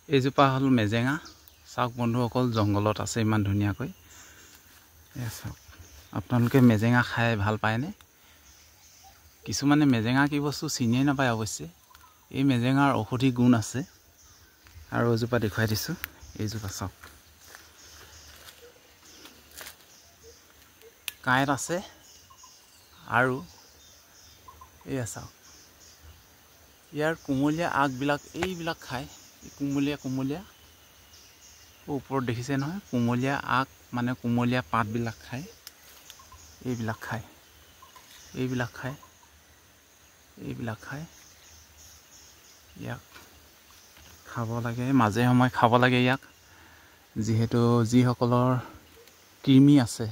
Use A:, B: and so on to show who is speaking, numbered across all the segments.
A: এইজোপা হ'ল মেজেঙা। চাওক বন্ধুসকল, জংঘলত আছে ইমান ধুনীয়াকৈ। এয়া চাওক, আপোনালোকে মেজেঙা খাই ভাল পায়নে? কিছুমানে মেজেঙা কি বস্তু চিনিয়ে নাপায় অৱশ্যে। এই মেজেঙাৰ ঔষধি গুণ আছে। আৰু এজোপা দেখুৱাই দিছোঁ, এইজোপা চাওক। কাঁইট আছে আৰু এয়া চাওক, ইয়াৰ কোমলীয়া আগবিলাক এইবিলাক খায়। কোমলীয়া ওপৰত দেখিছে নহয়, কোমলীয়া আগ মানে কোমলীয়া পাতবিলাক খায়। এইবিলাক খায়। ইয়াক খাব লাগে, মাজে সময়ে খাব লাগে ইয়াক। যিহেতু যিসকলৰ কৃমি আছে,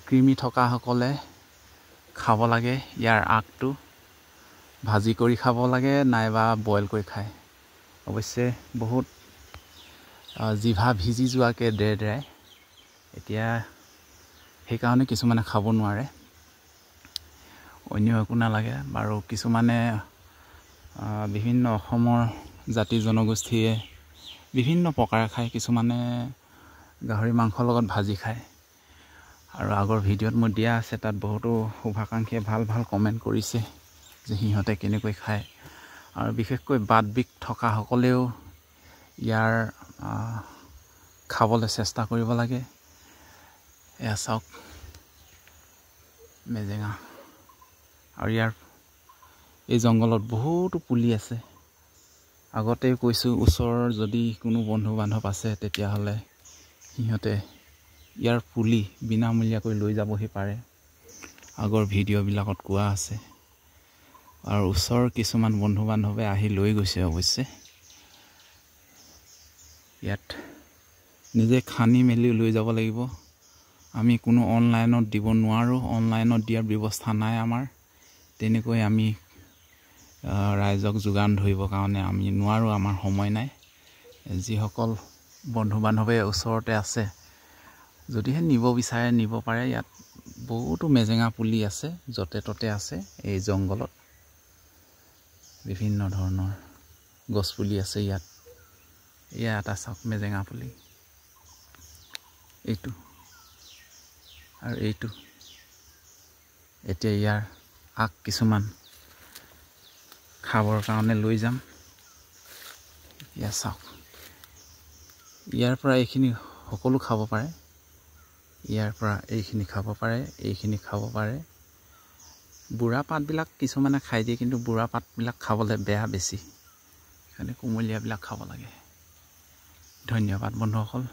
A: কৃমি থকাসকলে খাব লাগে ইয়াৰ আগটো। ভাজি কৰি খাব লাগে নাইবা বইল কৰি খায়। অৱশ্যে বহুত জিভা ভিজি যোৱাকৈ ডেৰডেৰাই। এতিয়া সেইকাৰণে কিছুমানে খাব নোৱাৰে। অন্য একো নালাগে বাৰু। কিছুমানে বিভিন্ন অসমৰ জাতি জনগোষ্ঠীয়ে বিভিন্ন প্ৰকাৰে খায়। কিছুমানে গাহৰি মাংসৰ লগত ভাজি খায়। আৰু আগৰ ভিডিঅ'ত মই দিয়া আছে, তাত বহুতো শুভাকাংক্ষীয়ে ভাল কমেণ্ট কৰিছে যে সিহঁতে কেনেকৈ খায়। আৰু বিশেষকৈ বাত বিষ থকাসকলেও ইয়াৰ খাবলৈ চেষ্টা কৰিব লাগে। এয়া চাওক মেজেঙা। আৰু ইয়াৰ এই জংঘলত বহুতো পুলি আছে। আগতেই কৈছোঁ, ওচৰৰ যদি কোনো বন্ধু বান্ধৱ আছে তেতিয়াহ'লে সিহঁতে ইয়াৰ পুলি বিনামূলীয়াকৈ লৈ যাবহি পাৰে। আগৰ ভিডিঅ'বিলাকত কোৱা আছে। আৰু ওচৰৰ কিছুমান বন্ধু বান্ধৱে আহি লৈ গৈছে অৱশ্যে। ইয়াত নিজে খান্দি মেলি লৈ যাব লাগিব। আমি কোনো অনলাইনত দিব নোৱাৰোঁ। অনলাইনত দিয়াৰ ব্যৱস্থা নাই আমাৰ। তেনেকৈ আমি ৰাইজক যোগান ধৰিবৰ কাৰণে আমি নোৱাৰোঁ, আমাৰ সময় নাই। যিসকল বন্ধু বান্ধৱে ওচৰতে আছে, যদিহে নিব বিচাৰে নিব পাৰে। ইয়াত বহুতো মেজেঙা পুলি আছে, য'তে ত'তে আছে। এই জংঘলত বিভিন্ন ধৰণৰ গছপুলি আছে ইয়াত। এয়া এটা চাওক মেজেঙা পুলি, এইটো আৰু এইটো। এতিয়া ইয়াৰ আগ কিছুমান খাবৰ কাৰণে লৈ যাম। এয়া চাওক, ইয়াৰ পৰা এইখিনি সকলো খাব পাৰে। ইয়াৰ পৰা এইখিনি খাব পাৰে, এইখিনি খাব পাৰে। বুঢ়া পাতবিলাক কিছুমানে খাই দিয়ে, কিন্তু বুঢ়া পাতবিলাক খাবলৈ বেয়া বেছি। সেইকাৰণে কোমলীয়াবিলাক খাব লাগে। ধন্যবাদ বন্ধুসকল।